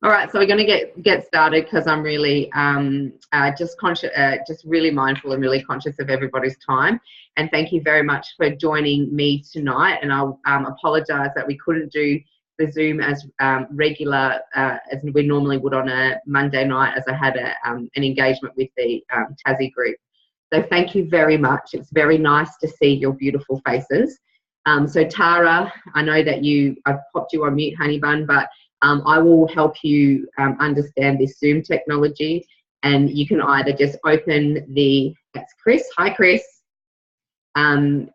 All right, so we're going to get started because I'm really just conscious, just really mindful and really conscious of everybody's time. And thank you very much for joining me tonight. And I'll apologise that we couldn't do the Zoom as regular as we normally would on a Monday night, as I had an engagement with the Tassie group. So thank you very much. It's very nice to see your beautiful faces. So Tara, I know that I've popped you on mute, honey bun, but I will help you understand this Zoom technology, and you can either just open that's Chris. Hi, Chris. So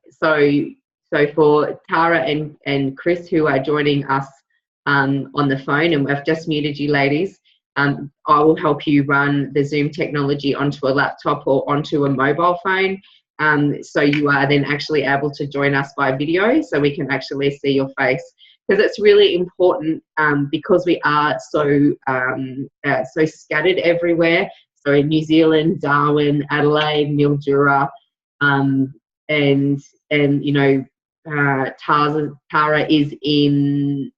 for Tara and Chris, who are joining us on the phone, and I've just muted you ladies, I will help you run the Zoom technology onto a laptop or onto a mobile phone. So you are then actually able to join us by video, so we can actually see your face. Because it's really important, because we are so scattered everywhere. So in New Zealand, Darwin, Adelaide, Mildura, and you know, Tara is in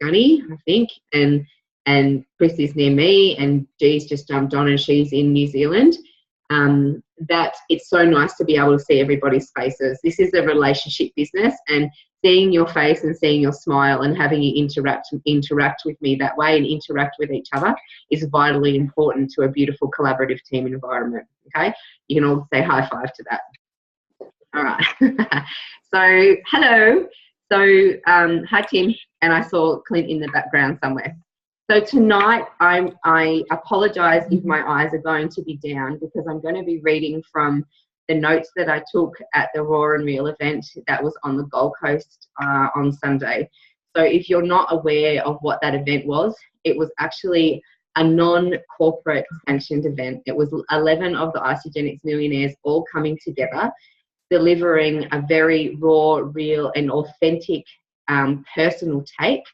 Gunny, I think, and Chris is near me, and Jee's just jumped on and she's in New Zealand. That it's so nice to be able to see everybody's faces. This is a relationship business, and seeing your face and seeing your smile and having you interact with me that way and interact with each other is vitally important to a beautiful collaborative team environment. Okay, you can all say high five to that. All right. So hello. So hi Tim, and I saw Clint in the background somewhere. So tonight, I apologise if my eyes are going to be down, because I'm going to be reading from the notes that I took at the Raw and Real event that was on the Gold Coast on Sunday. So if you're not aware of what that event was, it was actually a non-corporate sanctioned event. It was 11 of the Isagenix millionaires all coming together, delivering a very raw, real and authentic personal take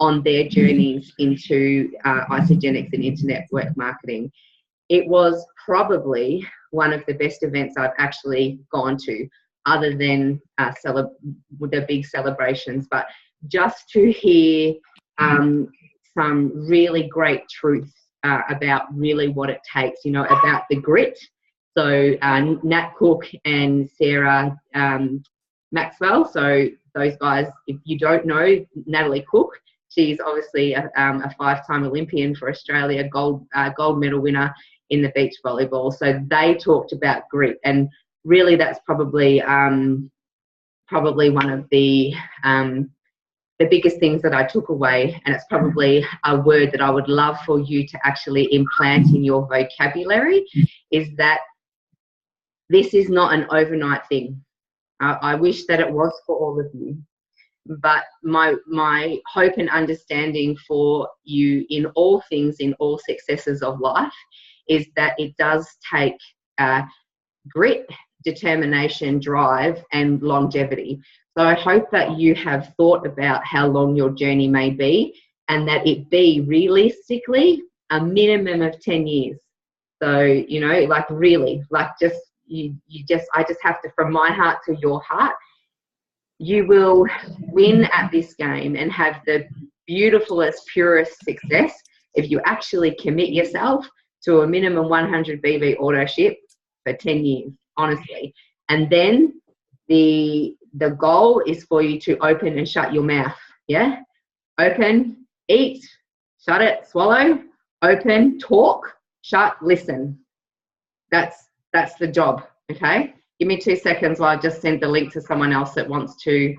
on their journeys into Isagenix and internet network marketing. It was probably one of the best events I've actually gone to, other than the big celebrations, but just to hear some really great truth about really what it takes, you know, about the grit. So Nat Cook and Sarah Maxwell, so those guys, if you don't know Natalie Cook, she's obviously a 5-time Olympian for Australia, gold medal winner in the beach volleyball. So they talked about grit, and really that's probably one of the biggest things that I took away, and it's probably a word that I would love for you to actually implant in your vocabulary, is that this is not an overnight thing. I wish that it was for all of you. But my hope and understanding for you in all things, in all successes of life, is that it does take grit, determination, drive and longevity. So I hope that you have thought about how long your journey may be, and that it be realistically a minimum of 10 years. So, you know, like really, like just I just have to, from my heart to your heart, you will win at this game and have the beautifulest, purest success if you actually commit yourself to a minimum 100 BV auto ship for 10 years, honestly. And then the goal is for you to open and shut your mouth, yeah? Open, eat, shut it, swallow, open, talk, shut, listen. That's the job, okay? Give me 2 seconds while I just send the link to someone else that wants to.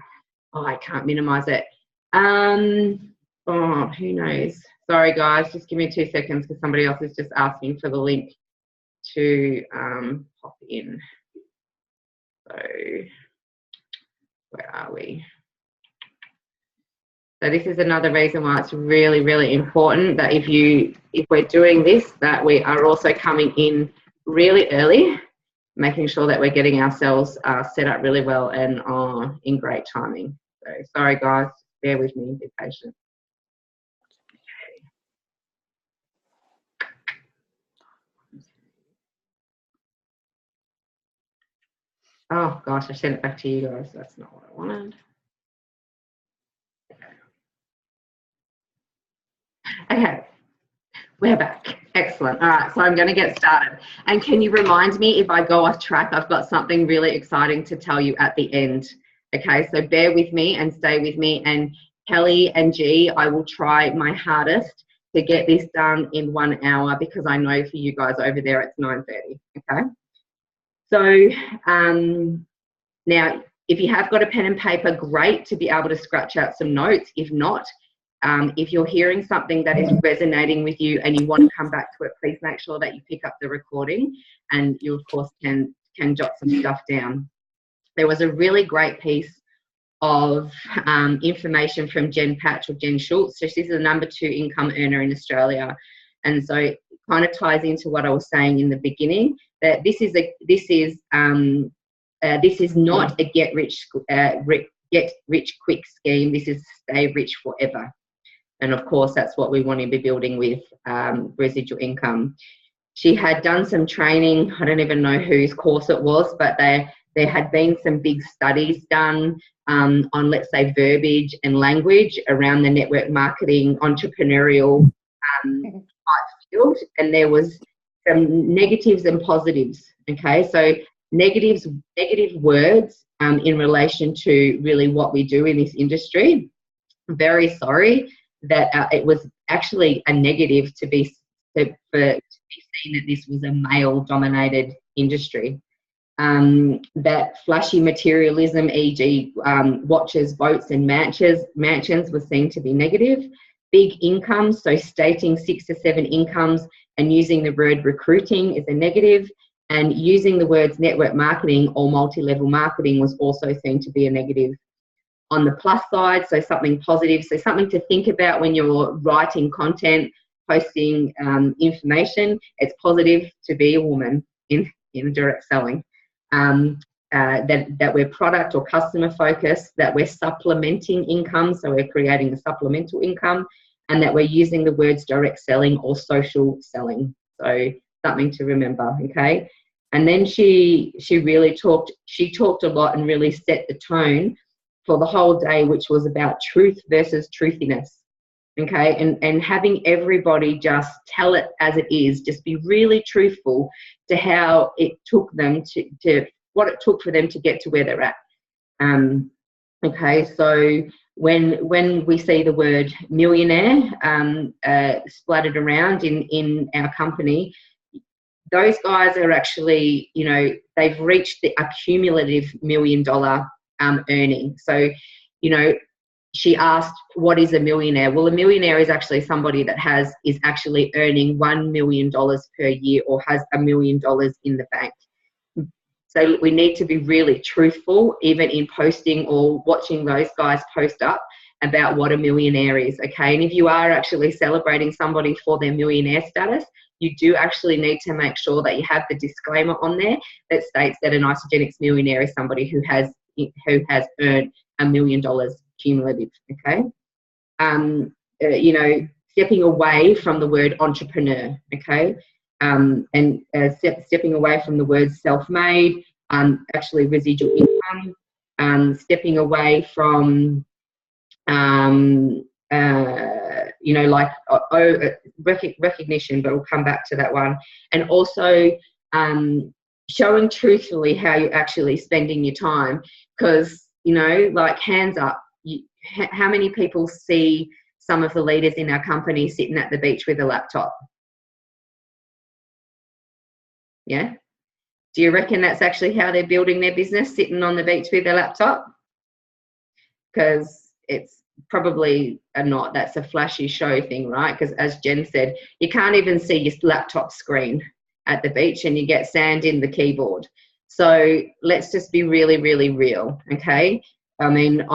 Oh, I can't minimize it. Oh, who knows? Sorry, guys. Just give me 2 seconds because somebody else is just asking for the link to pop in. So, where are we? So this is another reason why it's really, really important that if we're doing this, that we are also coming in really early, making sure that we're getting ourselves set up really well and in great timing. So sorry guys, bear with me, be patient. Oh gosh, I sent it back to you guys. That's not what I wanted. Okay. We're back. Excellent. All right, so I'm going to get started. And can you remind me if I go off track, I've got something really exciting to tell you at the end. Okay, so bear with me and stay with me. And Kelly and G, I will try my hardest to get this done in 1 hour, because I know for you guys over there it's 9:30. Okay. So now, if you have got a pen and paper, great to be able to scratch out some notes. If not, if you're hearing something that is resonating with you and you want to come back to it, please make sure that you pick up the recording, and you, of course, can jot some stuff down. There was a really great piece of information from Jen Patch, or Jen Schultz. So she's the #2 income earner in Australia. And so it kind of ties into what I was saying in the beginning, that this is not a get rich quick scheme. This is stay rich forever. And of course, that's what we want to be building with residual income. She had done some training. I don't even know whose course it was, but there had been some big studies done on, let's say, verbiage and language around the network marketing entrepreneurial field. And there was some negatives and positives. Okay, so negative words in relation to really what we do in this industry. I'm very sorry that it was actually a negative to be seen that this was a male-dominated industry. That flashy materialism, e.g. watches, boats and mansions was seen to be negative. Big incomes, so stating 6 to 7 incomes and using the word recruiting is a negative. And using the words network marketing or multi-level marketing was also seen to be a negative. On the plus side, so something positive, so something to think about when you're writing content, posting information, it's positive to be a woman in direct selling. That we're product or customer focused, that we're supplementing income, so we're creating a supplemental income, and that we're using the words direct selling or social selling. So something to remember, okay? And then she really talked a lot and really set the tone for the whole day, which was about truth versus truthiness, okay? And having everybody just tell it as it is, just be really truthful to how it took them to what it took for them to get to where they're at. Okay, so when we see the word millionaire splattered around in our company, those guys are actually, you know, they've reached the cumulative $1 million earning. So, you know, she asked, what is a millionaire? Well, a millionaire is actually somebody that is actually earning $1 million per year or has $1 million in the bank. So we need to be really truthful, even in posting or watching those guys post up about what a millionaire is, okay? And if you are actually celebrating somebody for their millionaire status, you do actually need to make sure that you have the disclaimer on there that states that an Isagenix millionaire is somebody who has earned $1 million cumulative, okay? You know, stepping away from the word entrepreneur, okay? Stepping away from the word self-made, actually residual income, stepping away from, you know, like recognition, but we'll come back to that one. And also showing truthfully how you're actually spending your time, because, you know, like hands up, how many people see some of the leaders in our company sitting at the beach with a laptop? Yeah. Do you reckon that's actually how they're building their business, sitting on the beach with their laptop? Because it's probably not. That's a flashy show thing, right? Because as Jen said, you can't even see your laptop screen at the beach and you get sand in the keyboard. So let's just be really, really real, okay? I mean,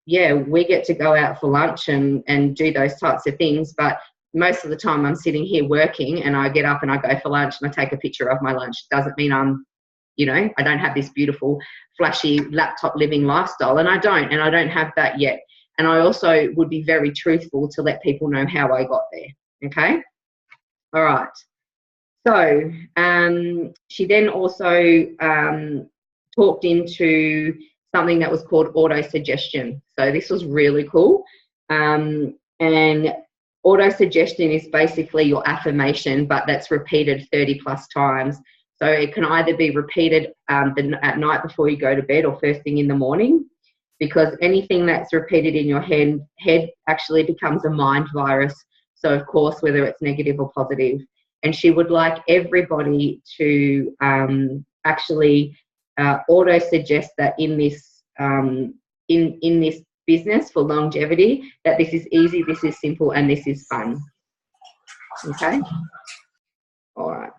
we get to go out for lunch and do those types of things, but most of the time I'm sitting here working and I get up and I go for lunch and I take a picture of my lunch. Doesn't mean I'm, you know, I don't have this beautiful, flashy laptop living lifestyle, and I don't have that yet. And I also would be very truthful to let people know how I got there, okay? All right. So she then also talked into something that was called auto-suggestion. So this was really cool. And auto-suggestion is basically your affirmation, but that's repeated 30 plus times. So it can either be repeated at night before you go to bed or first thing in the morning, because anything that's repeated in your head actually becomes a mind virus. So of course, whether it's negative or positive. And she would like everybody to actually auto-suggest that in this in this business for longevity, that this is easy, this is simple, and this is fun. Okay. All right.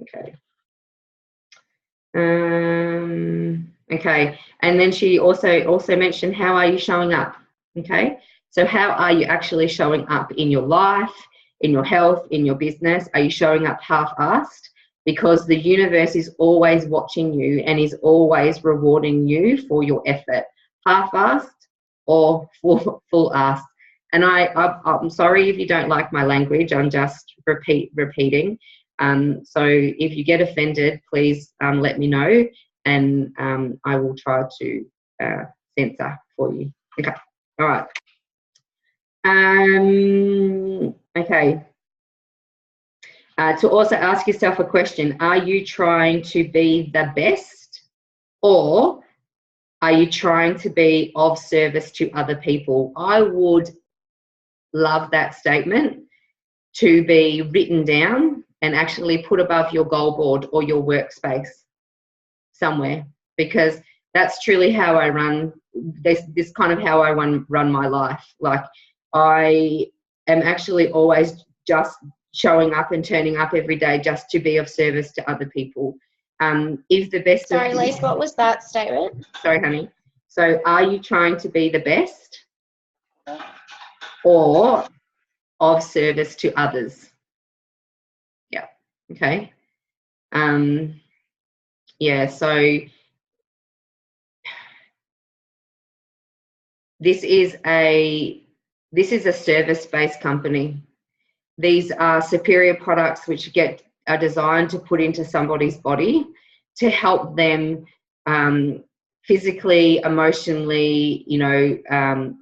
Okay. Okay. And then she also mentioned, how are you showing up? Okay. So how are you actually showing up in your life, in your health, in your business? Are you showing up half-assed? Because the universe is always watching you and is always rewarding you for your effort, half-assed or full-assed. And I'm sorry if you don't like my language. I'm just repeating. So if you get offended, please let me know, and I will try to censor for you. Okay. All right. Okay. To also ask yourself a question: are you trying to be the best, or are you trying to be of service to other people? I would love that statement to be written down and actually put above your goal board or your workspace somewhere, because that's truly how I run this kind of how I run my life. Like, I am actually always just showing up and turning up every day just to be of service to other people. Is the best. Sorry, Lise, what was that statement? Sorry, honey. So are you trying to be the best or of service to others? Yeah. Okay. Yeah, so this is a service-based company. These are superior products which are designed to put into somebody's body to help them physically, emotionally,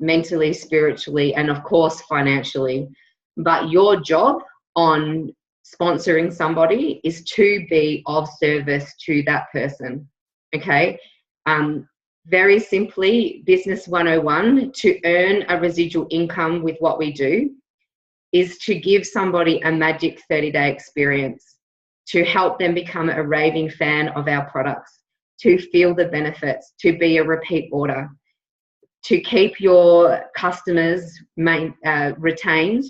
mentally, spiritually, and of course financially. But your job on sponsoring somebody is to be of service to that person. Okay. Very simply, Business 101, to earn a residual income with what we do is to give somebody a magic 30-day experience, to help them become a raving fan of our products, to feel the benefits, to be a repeat order, to keep your customers maintained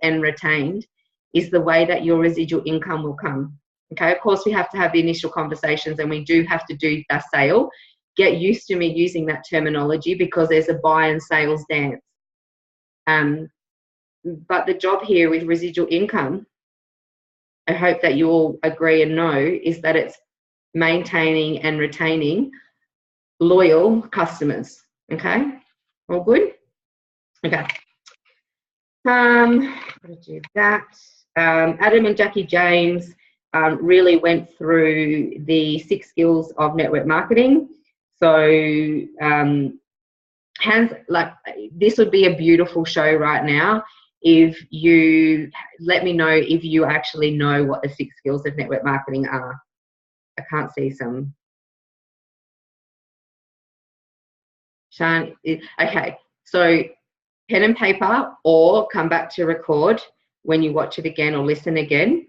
and retained is the way that your residual income will come. Okay, of course we have to have the initial conversations, and we do have to do the sale. Get used to me using that terminology because there's a buy and sales dance. But the job here with residual income, I hope that you all agree and know, is that it's maintaining and retaining loyal customers. Okay, all good? Okay. That. Adam and Jackie James really went through the 6 skills of network marketing. So this would be a beautiful show right now if you let me know if you actually know what the 6 skills of network marketing are. I can't see some. Shan, okay, so pen and paper, or come back to record when you watch it again or listen again.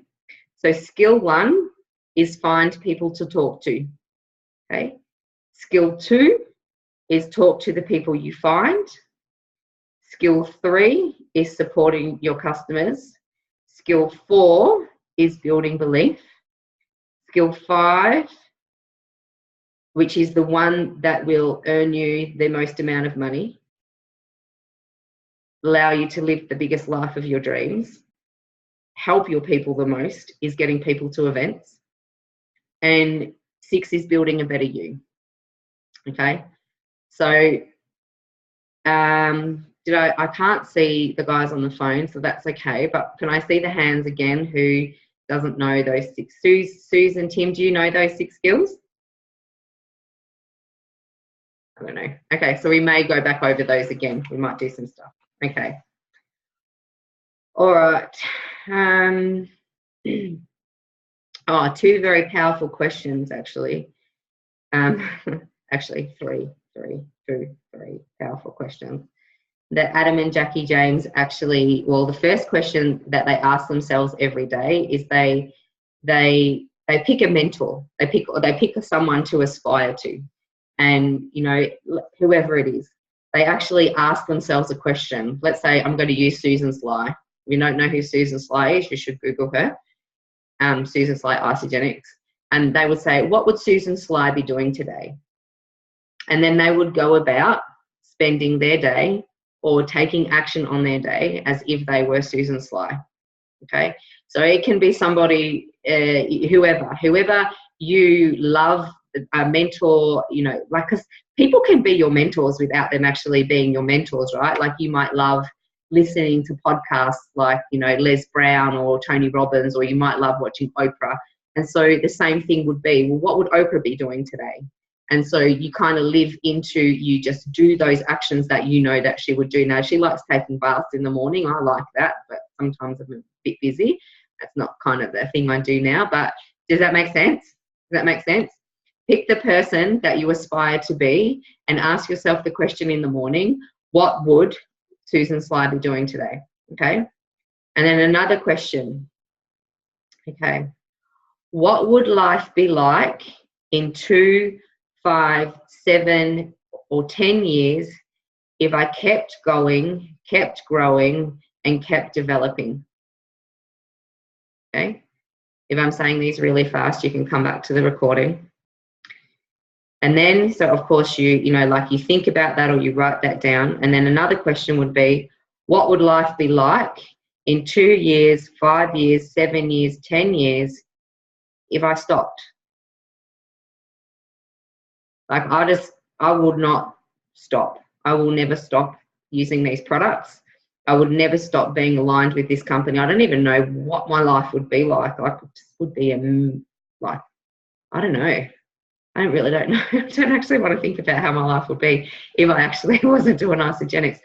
So skill 1 is find people to talk to. Okay. Skill 2 is talk to the people you find. Skill 3 is supporting your customers. Skill 4 is building belief. Skill 5, which is the one that will earn you the most amount of money, allow you to live the biggest life of your dreams, help your people the most, is getting people to events. And 6 is building a better you. Okay. So I can't see the guys on the phone, so that's okay. But can I see the hands again who doesn't know those 6? Susan, Tim, do you know those 6 skills? I don't know. Okay, so we may go back over those again. We might do some stuff. Okay. All right. Oh, two very powerful questions, actually. Actually, three powerful questions that Adam and Jackie James actually, well, the first question that they ask themselves every day is they pick a mentor. They pick someone to aspire to. And, you know, whoever it is, they actually ask themselves a question. Let's say I'm going to use Susan Sly. If you don't know who Susan Sly is, you should Google her. Susan Sly Isagenix. And they would say, what would Susan Sly be doing today? And then they would go about spending their day or taking action on their day as if they were Susan Sly. Okay, so it can be somebody, whoever you love, a mentor, you know, like, because people can be your mentors without them actually being your mentors, right? Like, you might love listening to podcasts like, you know, Les Brown or Tony Robbins, or you might love watching Oprah. And so the same thing would be, well, what would Oprah be doing today? And so you kind of live into, you just do those actions that you know that she would do. Now, she likes taking baths in the morning. I like that, but sometimes I'm a bit busy. That's not kind of the thing I do now. But does that make sense? Does that make sense? Pick the person that you aspire to be and ask yourself the question in the morning, what would Susan Sly be doing today? Okay. And then another question. Okay. What would life be like in 2, 5, 7, or 10 years if I kept going, kept growing, and kept developing? Okay. If I'm saying these really fast, you can come back to the recording. And then, so of course you know, like, you think about that or you write that down. And then another question would be, what would life be like in 2 years, 5 years, 7 years, 10 years if I stopped? Like, I would not stop. I will never stop using these products. I would never stop being aligned with this company. I don't even know what my life would be like. Like, it just would be like, I don't know. I really don't know. I don't actually want to think about how my life would be if I actually wasn't doing Isagenix.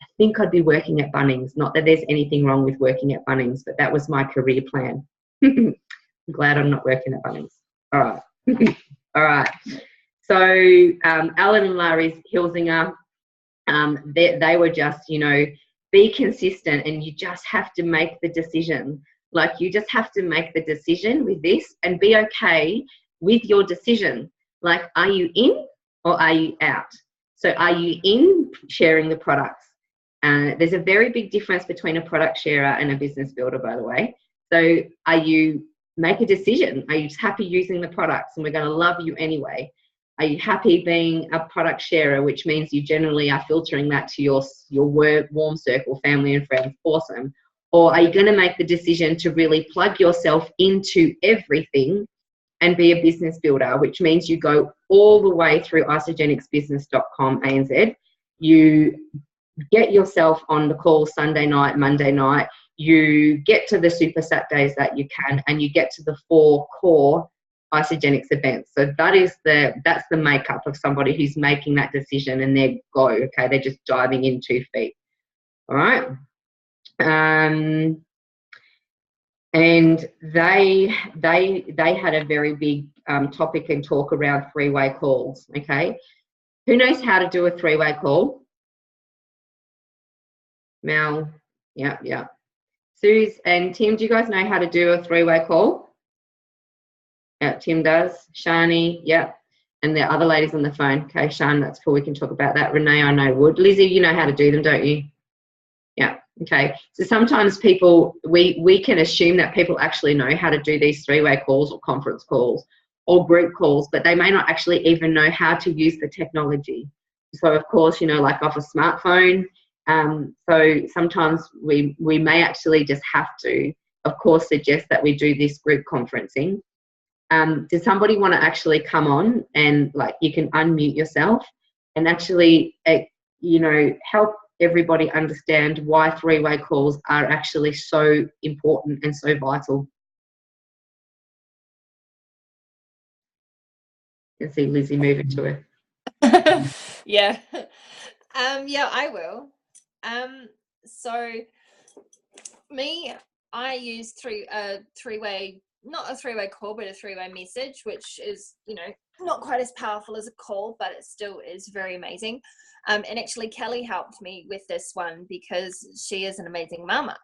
I think I'd be working at Bunnings. Not that there's anything wrong with working at Bunnings, but that was my career plan. I'm glad I'm not working at Bunnings. All right. All right. So Alan and Larry Hilsinger, they were just, you know, be consistent, and you just have to make the decision. Like, you just have to make the decision with this and be okay with your decision. Like, are you in or are you out? So are you in sharing the products? There's a very big difference between a product sharer and a business builder, by the way. So are you, make a decision. Are you happy using the products? And we're going to love you anyway. Are you happy being a product sharer, which means you generally are filtering that to your warm circle, family and friends? Awesome. Or are you going to make the decision to really plug yourself into everything and be a business builder, which means you go all the way through isagenixbusiness.com ANZ. You get yourself on the call Sunday night, Monday night. You get to the super Saturdays that you can, and you get to the 4 core Isagenix events. So that's the makeup of somebody who's making that decision, and they go, okay, they're just diving in 2 feet. All right. And they had a very big topic and talk around 3-way calls. Okay, who knows how to do a 3-way call? Mel, yeah. Suze and Tim, do you guys know how to do a 3-way call? Yeah, Tim does. Shani, yeah. And the other ladies on the phone. Okay, Shan, that's cool. We can talk about that. Renee, I know would. Lizzie, you know how to do them, don't you? Yeah. Okay. So sometimes people, we can assume that people actually know how to do these 3-way calls or conference calls or group calls, but they may not actually even know how to use the technology. So of course, you know, like off a smartphone. So sometimes we may actually just have to, of course, suggest that we do this group conferencing. Does somebody want to actually come on and, like, you can unmute yourself and actually, you know, help everybody understand why 3-way calls are actually so important and so vital? You can see Lizzie moving to her. Yeah. Yeah, I will. So Me, I use three-way, not a three-way call, but a three-way message, which is, not quite as powerful as a call, but it still is very amazing. And actually, Kelly helped me with this one because she is an amazing mama.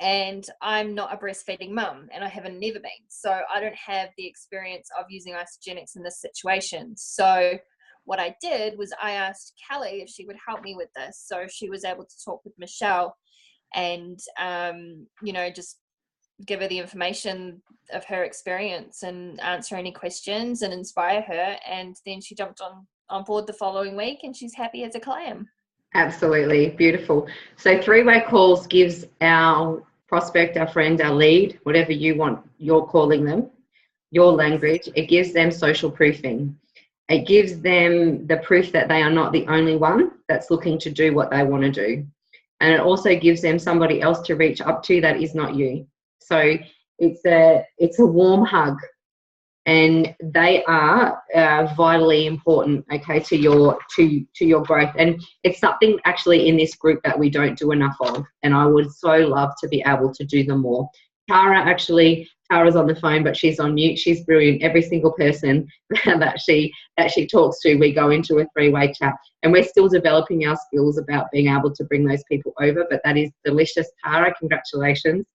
And I'm not a breastfeeding mum, and I haven't never been. So I don't have the experience of using Isagenix in this situation. So what I did was I asked Kelly if she would help me with this. So she was able to talk with Michelle and, just give her the information of her experience and answer any questions and inspire her. And then she jumped on board the following week, and she's happy as a clam. Absolutely. Beautiful. So three-way calls gives our prospect, our friend, our lead, whatever you're calling them, your language, it gives them social proofing. It gives them the proof that they are not the only one that's looking to do what they want to do. And it also gives them somebody else to reach up to that is not you. So it's a warm hug, and they are vitally important, okay, to your growth. And it's something actually in this group that we don't do enough of, and I would so love to be able to do them more. Tara's on the phone, but she's on mute. She's brilliant. Every single person that she talks to, we go into a three-way chat, and we're still developing our skills about being able to bring those people over. But that is delicious, Tara. Congratulations.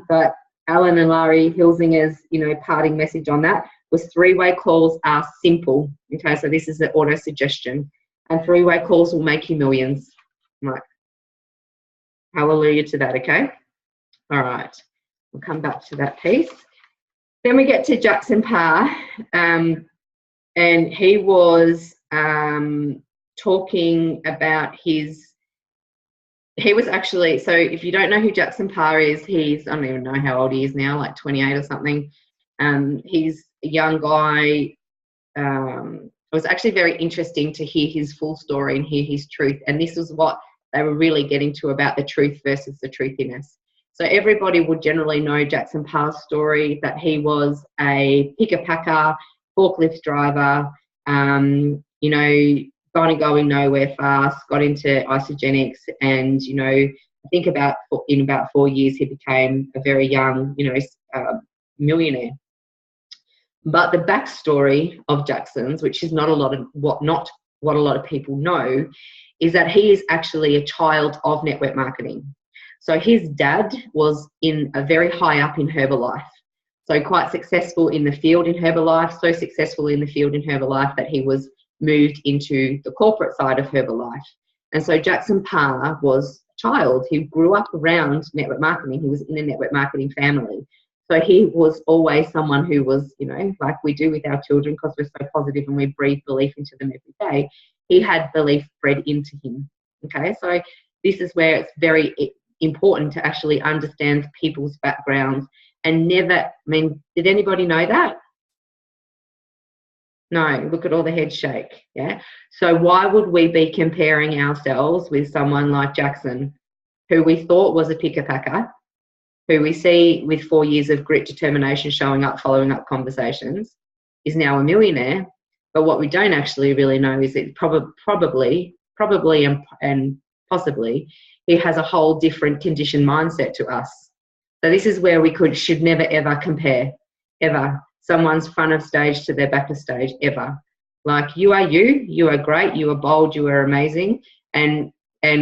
But Alan and Larry Hilsinger's, parting message on that was three-way calls are simple. Okay, so this is the auto suggestion, and three-way calls will make you millions. Right. Hallelujah to that. Okay. All right. We'll come back to that piece. Then we get to Jackson Parr, and he was talking about he was actually, so if you don't know who Jackson Parr is, I don't even know how old he is now, like 28 or something. He's a young guy. It was actually very interesting to hear his full story and hear his truth. And this is what they were really getting to about the truth versus the truthiness. So everybody would generally know Jackson Parr's story, that he was a picker-packer, forklift driver, going nowhere fast, got into Isagenix, and, I think in about 4 years, he became a very young, millionaire. But the backstory of Jackson's, which is not what a lot of people know, is that he is actually a child of network marketing. So his dad was very high up in Herbalife. So quite successful in the field in Herbalife, so successful in the field in Herbalife that he was moved into the corporate side of Herbalife. And so Jackson Parr was a child. He grew up around network marketing. He was in a network marketing family. So he was always someone who was, like we do with our children, because we're so positive and we breathe belief into them every day. He had belief bred into him. Okay, so this is where it's very important to actually understand people's backgrounds and did anybody know that? No, look at all the head shake, yeah? So why would we be comparing ourselves with someone like Jackson, who we thought was a picker-packer, who we see with 4 years of grit, determination, showing up, following up conversations, is now a millionaire? But what we don't actually really know is that probably and possibly, he has a whole different conditioned mindset to us. So this is where should never, ever compare, ever. Someone's front of stage to their back of stage, ever. Like, you are great, you are bold, you are amazing, and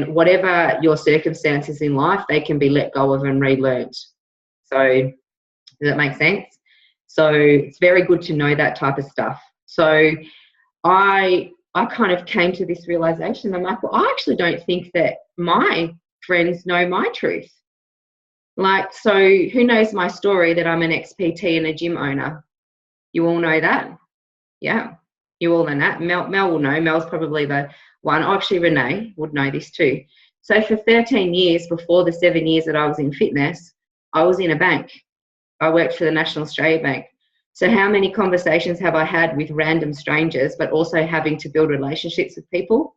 whatever your circumstances in life, they can be let go of and relearnt. So does that make sense? So it's very good to know that type of stuff. So I kind of came to this realization. I'm like, well, I actually don't think that my friends know my truth. Like, so who knows my story, that I'm an ex-PT and a gym owner? You all know that? Yeah, you all know that. Mel will know. Mel's probably the one. Actually, Renee would know this too. So for 13 years, before the 7 years that I was in fitness, I was in a bank. I worked for the National Australia Bank. So how many conversations have I had with random strangers, but also having to build relationships with people?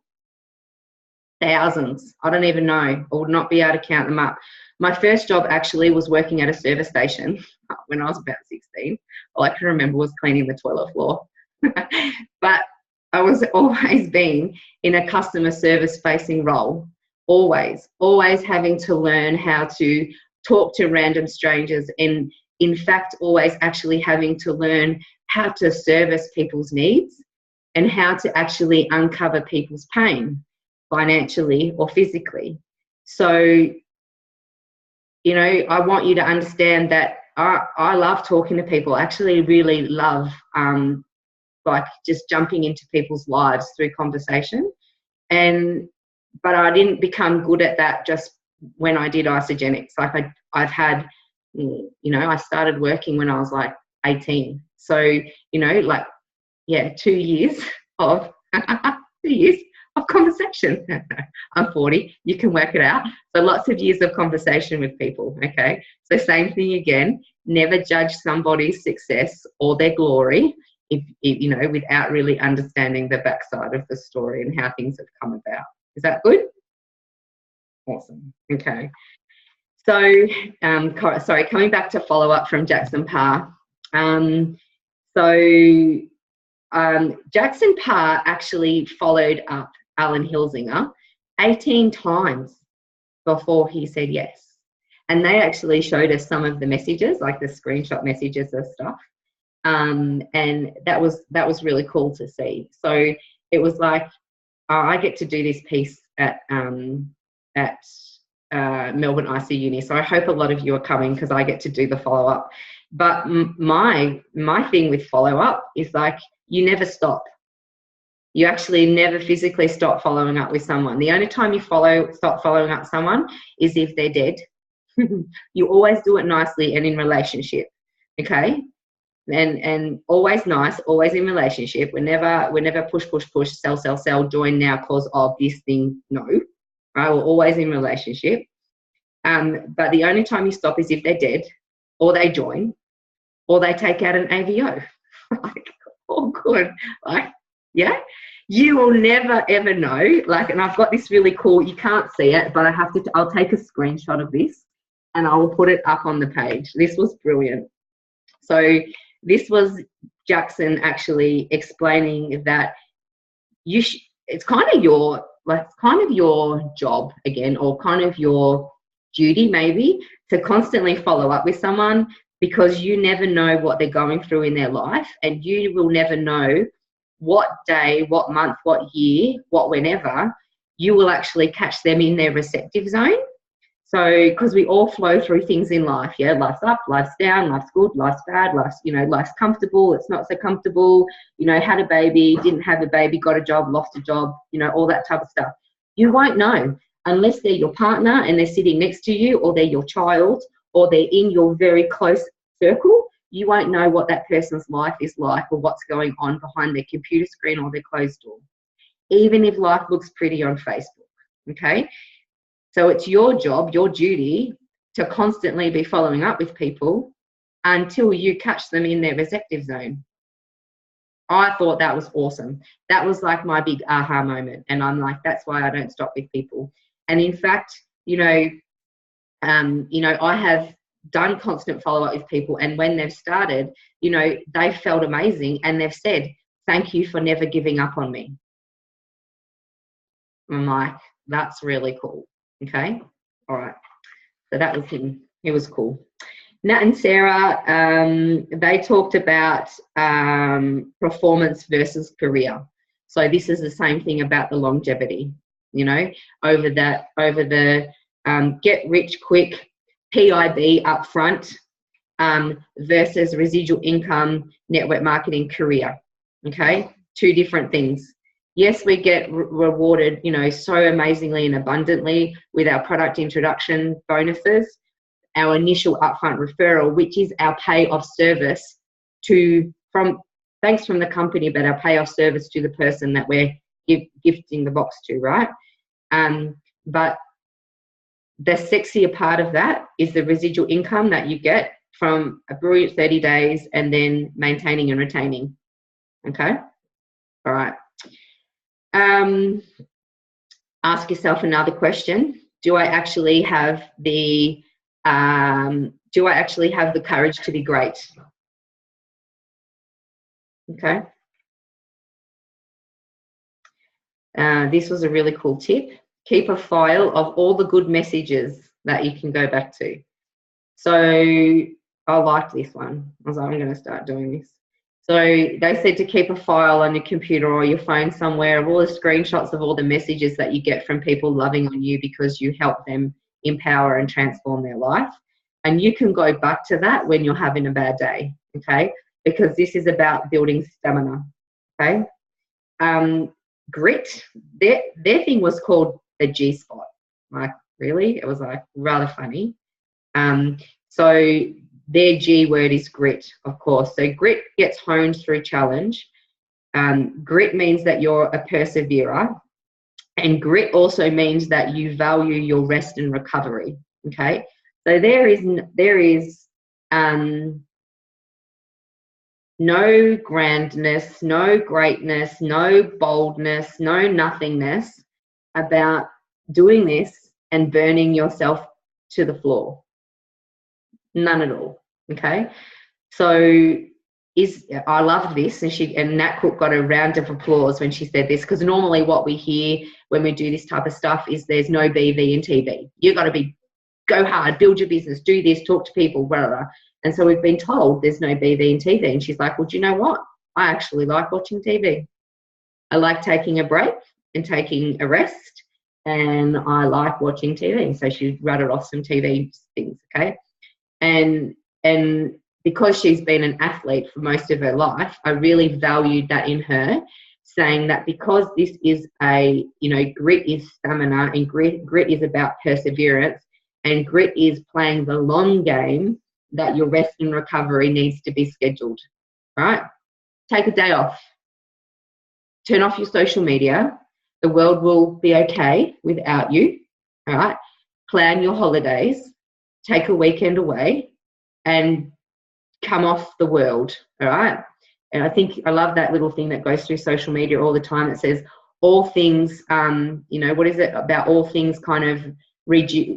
Thousands. I don't even know. I would not be able to count them up. My first job actually was working at a service station when I was about 16. All I can remember was cleaning the toilet floor. But I was always been in a customer service facing role. always having to learn how to talk to random strangers, and in fact, always actually having to learn how to service people's needs and how to actually uncover people's pain financially or physically. So, you know, I want you to understand that I love talking to people. I actually really love like just jumping into people's lives through conversation. But I didn't become good at that just when I did Isagenix. Like I've had, you know, I started working when I was like 18. So, you know, like, yeah, 2 years of 2 years of conversation. I'm 40, you can work it out. So lots of years of conversation with people, okay? So same thing again, never judge somebody's success or their glory if you know, without really understanding the backside of the story and how things have come about. Is that good? Awesome. Okay. So, sorry, coming back to follow up from Jackson Parr. Jackson Parr actually followed up Alan Hilsinger 18 times before he said yes. And they actually showed us some of the messages, like the screenshot messages of stuff. And that was really cool to see. So it was like, I get to do this piece at Melbourne IC Uni. So I hope a lot of you are coming because I get to do the follow up. But my thing with follow up is like, you never stop. You actually never physically stop following up with someone. The only time you stop following up someone is if they're dead. You always do it nicely and in relationship, okay? And always nice, always in relationship. We're never push, sell, join now cause of this thing. No, right? We're always in relationship. But the only time you stop is if they're dead, or they join, or they take out an AVO. Like, all good. Like, yeah. You will never ever know. Like, and I've got this really cool. You can't see it, but I'll take a screenshot of this, and I will put it up on the page. This was brilliant. So this was Jackson actually explaining that it's kind of your job again, or kind of your duty maybe, to constantly follow up with someone, because you never know what they're going through in their life, and you will never know what day, what month, what year, what whenever you will actually catch them in their receptive zone. So, because we all flow through things in life, yeah, life's up, life's down, life's good, life's bad, life's comfortable, it's not so comfortable, had a baby, didn't have a baby, got a job, lost a job, all that type of stuff. You won't know unless they're your partner and they're sitting next to you, or they're your child, or they're in your very close circle. You won't know what that person's life is like, or what's going on behind their computer screen or their closed door, even if life looks pretty on Facebook, okay? So it's your job, your duty, to constantly be following up with people until you catch them in their receptive zone. I thought that was awesome. That was like my big aha moment. And I'm like, that's why I don't stop with people. And in fact, I have done constant follow-up with people, and when they've started, they felt amazing, and they've said, thank you for never giving up on me. I'm like, that's really cool. Okay. All right. So that was him. He was cool. Nat and Sarah, they talked about performance versus career. So this is the same thing about the longevity, over the get rich quick, PIB up front, versus residual income, network marketing, career. Okay. Two different things. Yes, we get rewarded, so amazingly and abundantly with our product introduction bonuses, our initial upfront referral, which is our pay of service thanks from the company, but our pay of service to the person that we're gifting the box to, right? But the sexier part of that is the residual income that you get from a brilliant 30 days and then maintaining and retaining. Okay? All right. Ask yourself another question. Do I actually have the courage to be great? Okay. This was a really cool tip. keep a file of all the good messages that you can go back to. So I liked this one. I was like, I'm going to start doing this. So they said to keep a file on your computer or your phone somewhere of all the screenshots of all the messages that you get from people loving on you because you help them empower and transform their life. And you can go back to that when you're having a bad day, okay? Because this is about building stamina, okay? Grit, their thing was called the G-spot. Like, really? It was like rather funny. So their G word is grit, of course. So grit gets honed through challenge. Grit means that you're a perseverer. And grit also means that you value your rest and recovery, okay? So there is no grandness, no greatness, no boldness, no nothingness about doing this and burning yourself to the floor. None at all, okay? So I love this, and Nat Cook got a round of applause when she said this, because normally what we hear when we do this type of stuff is there's no BV in TV. You've got to go hard, build your business, do this, talk to people, blah, blah, blah. And so we've been told there's no BV in TV. And she's like, well, do you know what? I actually like watching TV. I like taking a break and taking a rest, and I like watching TV. So she rattled off some TV things, okay? And because she's been an athlete for most of her life, I really valued that in her, saying that because this is grit is stamina, and grit is about perseverance, and grit is playing the long game, that your rest and recovery needs to be scheduled, right? Take a day off. Turn off your social media. The world will be okay without you, all right? Plan your holidays. Take a weekend away and come off the world, all right? And I love that little thing that goes through social media all the time. It says all things, what is it about all things kind of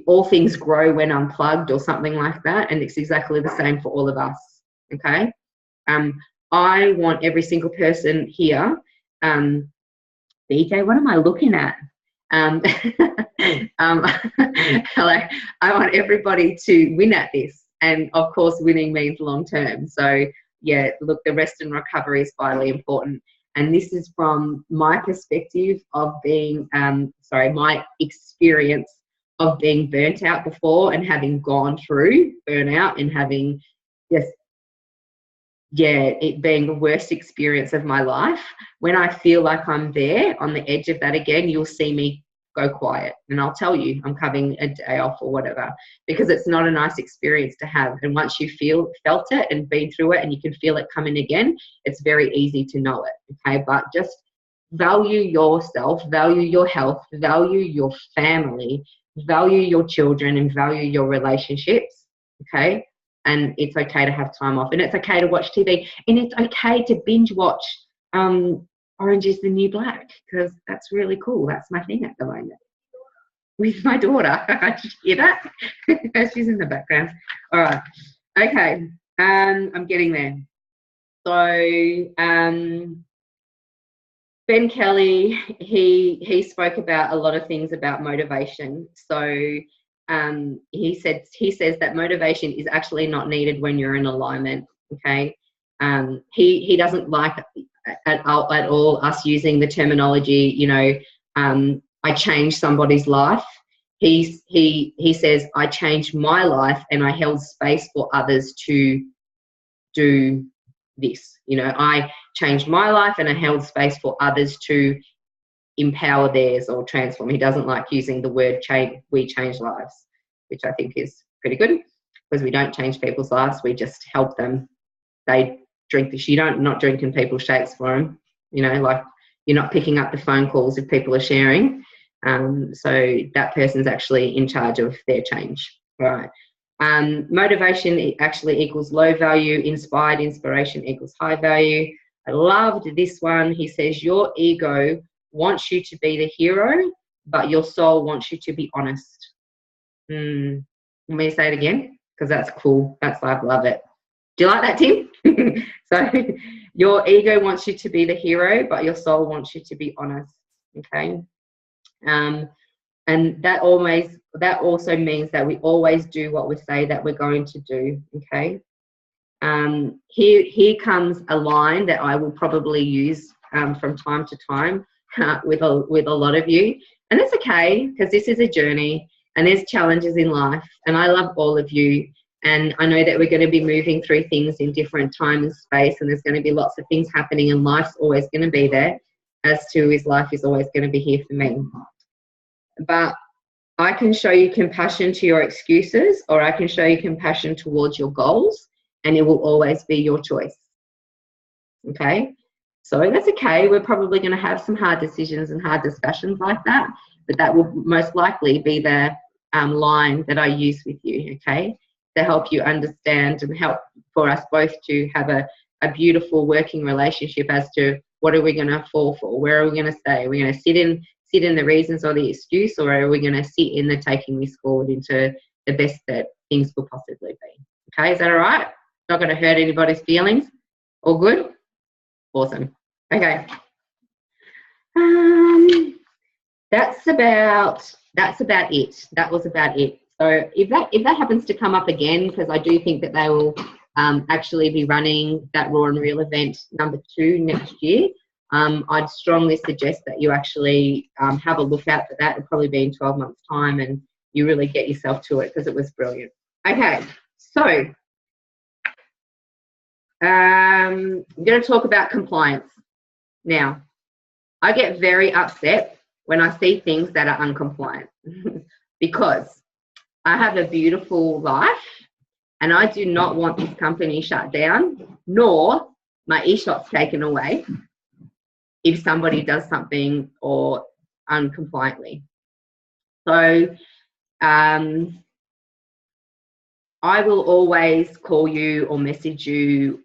all things grow when unplugged, or something like that. And it's exactly the same for all of us, okay? I want every single person here, BJ, what am I looking at? Like, I want everybody to win at this. And of course, winning means long term. So yeah, look, the rest and recovery is vitally important. And this is from my perspective of being, my experience of being burnt out before, and having gone through burnout, and having it being the worst experience of my life. When I feel like I'm there on the edge of that again, you'll see me go quiet, and I'll tell you I'm having a day off or whatever, because it's not a nice experience to have. And once you felt it and been through it, and you can feel it coming again, it's very easy to know it, okay? But just value yourself, value your health, value your family, value your children, and value your relationships, okay? And it's okay to have time off, and it's okay to watch TV, and it's okay to binge watch Orange is the New Black, because that's really cool. That's my thing at the moment with my daughter. You hear that? She's in the background. All right. Okay. I'm getting there. So Ben Kelly, he spoke about a lot of things about motivation. So he says that motivation is actually not needed when you're in alignment, okay? He doesn't like at all us using the terminology, I changed somebody's life. He says, I changed my life, and I held space for others to do this. I changed my life, and I held space for others to empower theirs or transform. He doesn't like using the word change. We change lives, which I think is pretty good, because we don't change people's lives. We just help them. They drink the not drinking people's shakes for them. Like, you're not picking up the phone calls if people are sharing. So that person's actually in charge of their change, right? Motivation actually equals low value. Inspired inspiration equals high value. I loved this one. He says, your ego wants you to be the hero, but your soul wants you to be honest. Let me say it again, because that's cool. I love it. Do you like that, Tim? So your ego wants you to be the hero, but your soul wants you to be honest, okay? And that also means that we always do what we say that we're going to do. Okay. Here comes a line that I will probably use from time to time with a lot of you, and it's okay because this is a journey and there's challenges in life, and I love all of you, and I know that we're going to be moving through things in different time and space, and there's going to be lots of things happening, and life's always going to be there, as to his life is always going to be here for me. But I can show you compassion to your excuses, or I can show you compassion towards your goals, and it will always be your choice. Okay? So that's okay. We're probably going to have some hard decisions and hard discussions like that, but that will most likely be the line that I use with you, okay, to help you understand and help for us both to have a beautiful working relationship as to what are we going to fall for, where are we going to stay, are we going to sit in the reasons or the excuse, or are we going to sit in the taking this forward into the best that things could possibly be. Okay, is that all right? Not going to hurt anybody's feelings? All good? Awesome. Okay. That's about it. That was about it. So if that happens to come up again, because I do think that they will actually be running that Raw and Real event number 2 next year, I'd strongly suggest that you actually have a look out for that. It'll probably be in 12 months' time, and you really get yourself to it because it was brilliant. Okay, so I'm going to talk about compliance. Now, I get very upset when I see things that are uncompliant because I have a beautiful life and I do not want this company shut down, nor my e-shops taken away if somebody does something or uncompliantly. So I will always call you or message you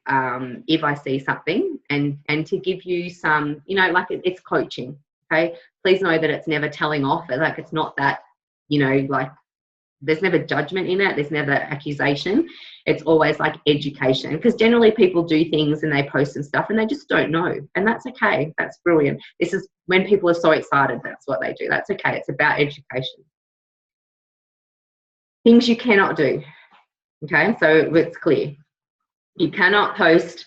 if I see something, and to give you some, like it's coaching, okay? Please know that it's never telling off. Like it's not that, like there's never judgment in it. There's never accusation. It's always like education, because generally people do things and they post and stuff and they just don't know, and that's okay. That's brilliant. This is when people are so excited. That's what they do. That's okay. It's about education. Things you cannot do. Okay, so it's clear. You cannot post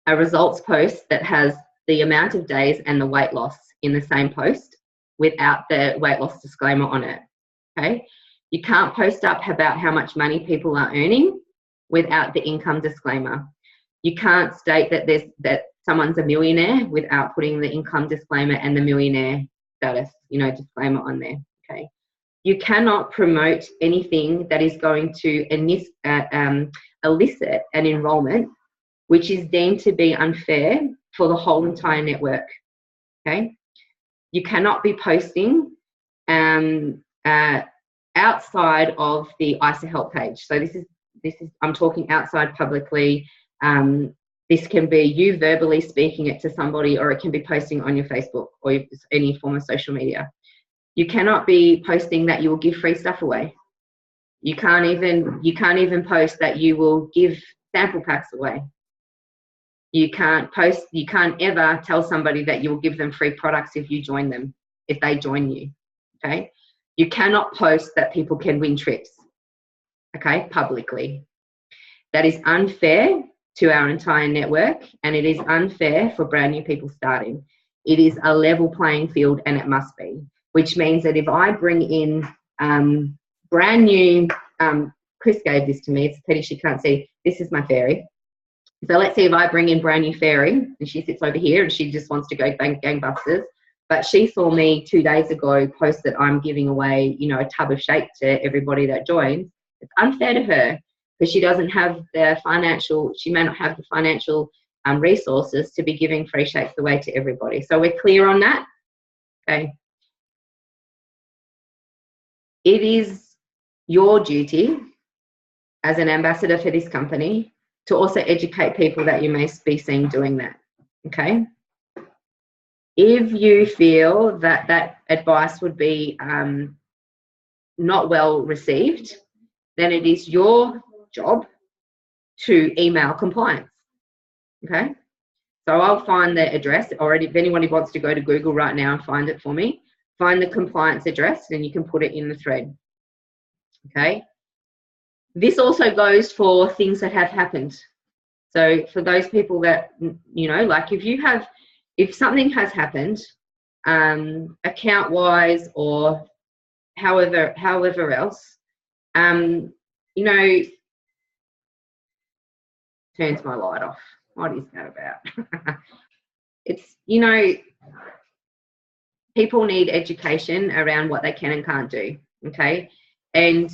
a results post that has the amount of days and the weight loss in the same post without the weight loss disclaimer on it. Okay, you can't post up about how much money people are earning without the income disclaimer. You can't state that someone's a millionaire without putting the income disclaimer and the millionaire status, disclaimer on there. Okay. You cannot promote anything that is going to elicit an enrollment which is deemed to be unfair for the whole entire network. Okay, you cannot be posting outside of the ISA Help page. So this is I'm talking outside publicly. This can be you verbally speaking it to somebody, or it can be posting on your Facebook or any form of social media. You cannot be posting that you will give free stuff away. You can't even post that you will give sample packs away. You can't ever tell somebody that you will give them free products if they join you. Okay? You cannot post that people can win trips, okay, publicly. That is unfair to our entire network, and it is unfair for brand new people starting. It is a level playing field, and it must be. Which means that if I bring in brand new, Chris gave this to me, it's a pity she can't see, this is my fairy. So let's see if I bring in brand new fairy, and she sits over here and she just wants to go gangbusters, but she saw me 2 days ago post that I'm giving away, a tub of shake to everybody that joins. It's unfair to her because she doesn't have she may not have the financial resources to be giving free shakes away to everybody. So we're clear on that? Okay. It is your duty as an ambassador for this company to also educate people that you may be seeing doing that, okay? If you feel that that advice would be not well received, then it is your job to email compliance, okay? So I'll find the address already. If anybody wants to go to Google right now and find it for me, find the compliance address, and you can put it in the thread. Okay. This also goes for things that have happened. So for those people that, you know, like if something has happened, account wise or however else, you know, turns my light off. What is that about? It's, you know, people need education around what they can and can't do. Okay. And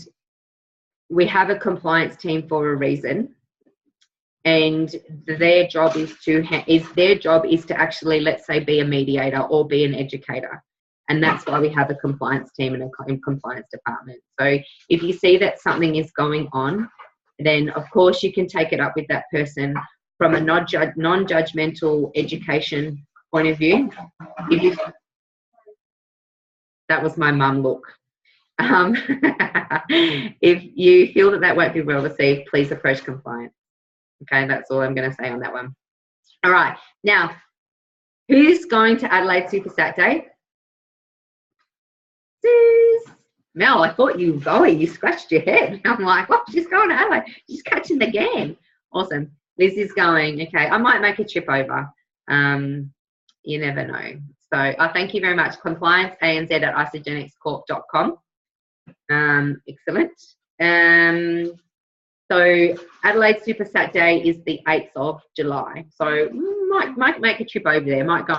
we have a compliance team for a reason. And their job is to actually, let's say, be a mediator or be an educator. And that's why we have a compliance team and a compliance department. So if you see that something is going on, then of course you can take it up with that person from a non-judgmental education point of view. That was my mum look. If you feel that won't be well received, please approach compliance. Okay, that's all I'm going to say on that one. All right, now, who's going to Adelaide Super Saturday? Mel, I thought you were going. You scratched your head. I'm like, oh, she's going to Adelaide. She's catching the game. Awesome. Liz is going. Okay, I might make a trip over. You never know. So I thank you very much. complianceanz@isagenixcorp.com. Excellent. So Adelaide Super Saturday is the 8th of July. So might make a trip over there. Might go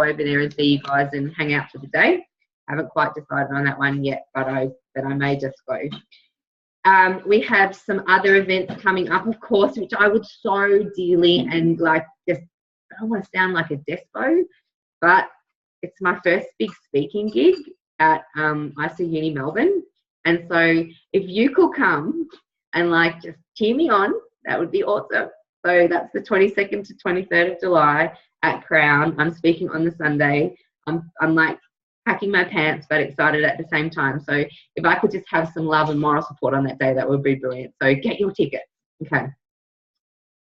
over there and see you guys and hang out for the day. Haven't quite decided on that one yet, but I may just go. We have some other events coming up, of course, which I would so dearly and like just, I don't want to sound like a despo, but it's my first big speaking gig at ISA Uni Melbourne. And so if you could come and like just cheer me on, that would be awesome. So that's the 22nd to 23rd of July at Crown. I'm speaking on the Sunday. I'm like packing my pants but excited at the same time. So if I could just have some love and moral support on that day, that would be brilliant. So get your ticket. Okay.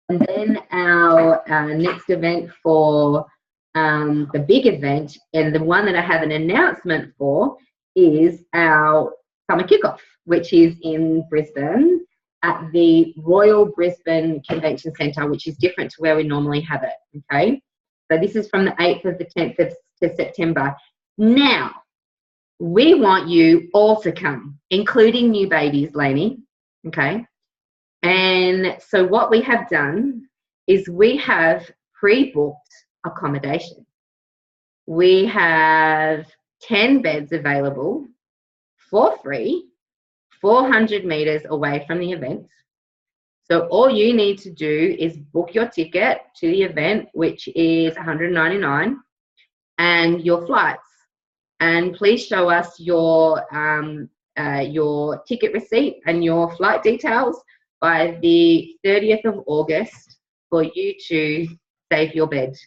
And then our next event for the big event, and the one that I have an announcement for, is our summer kickoff, which is in Brisbane at the Royal Brisbane Convention Centre, which is different to where we normally have it. Okay. So this is from the 8th of the 10th of September. Now, we want you all to come, including new babies, Lainey. Okay. And so what we have done is we have pre-booked accommodation. We have 10 beds available for free, 400 metres away from the event. So all you need to do is book your ticket to the event, which is $199, and your flights. And please show us your ticket receipt and your flight details by the 30th of August for you to save your bed. Is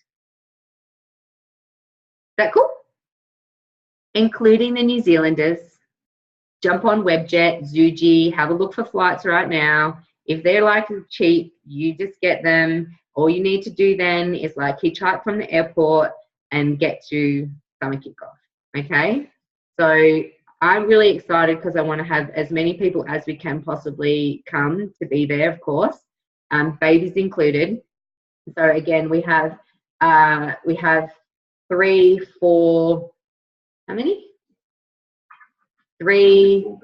that cool? Including the New Zealanders. Jump on Webjet, Zuji, have a look for flights right now. If they're like cheap, you just get them. All you need to do then is like hitchhike from the airport and get to summer kickoff. Okay, so I'm really excited because I want to have as many people as we can possibly come to be there, of course, babies included. So again, we have 3, 4, how many? 3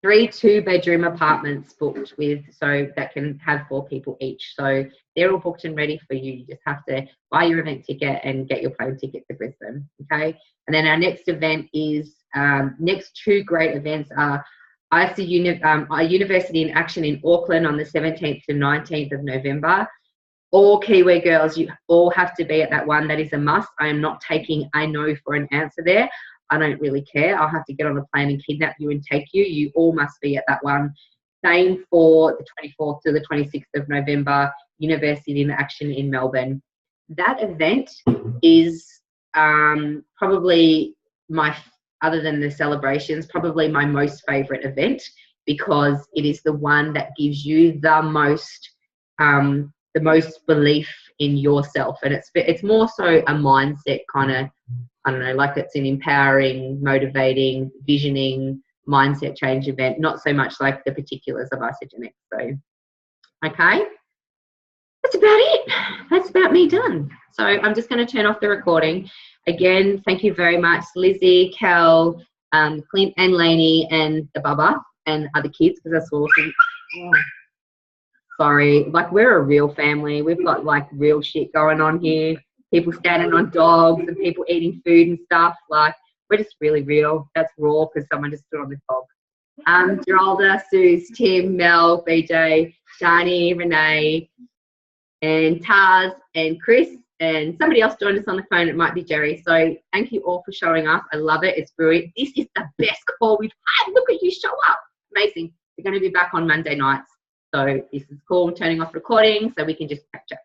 2-bedroom apartments booked with, so that can have 4 people each. So they're all booked and ready for you. You just have to buy your event ticket and get your plane ticket to Brisbane. Okay. And then our next event is, next 2 great events are ISA University in Action in Auckland on the 17th to 19th of November. All Kiwi girls, you all have to be at that one. That is a must. I am not taking I know for an answer there. I don't really care. I'll have to get on a plane and kidnap you and take you. You all must be at that one. Same for the 24th to the 26th of November, University in Action in Melbourne. That event is probably other than the celebrations, probably my most favourite event, because it is the one that gives you the most belief in yourself. And it's more so a mindset kind of I don't know, like it's an empowering, motivating, visioning, mindset change event, not so much like the particulars of Isagenix. So, okay, that's about it. That's about me done. So I'm just going to turn off the recording. Again, thank you very much, Lizzie, Cal, Clint and Lainey and the Bubba and other kids, because that's awesome. Oh, sorry, like we're a real family. We've got like real shit going on here. People standing on dogs and people eating food and stuff. Like, we're just really real. That's raw because someone just stood on the dog. Geralda, Suze, Tim, Mel, BJ, Shani, Renee, and Taz, and Chris, and somebody else joined us on the phone. It might be Jerry. So thank you all for showing up. I love it. It's brilliant. This is the best call we've had. Look at you show up. Amazing. We're going to be back on Monday nights. So this is cool. I'm turning off recording so we can just catch up.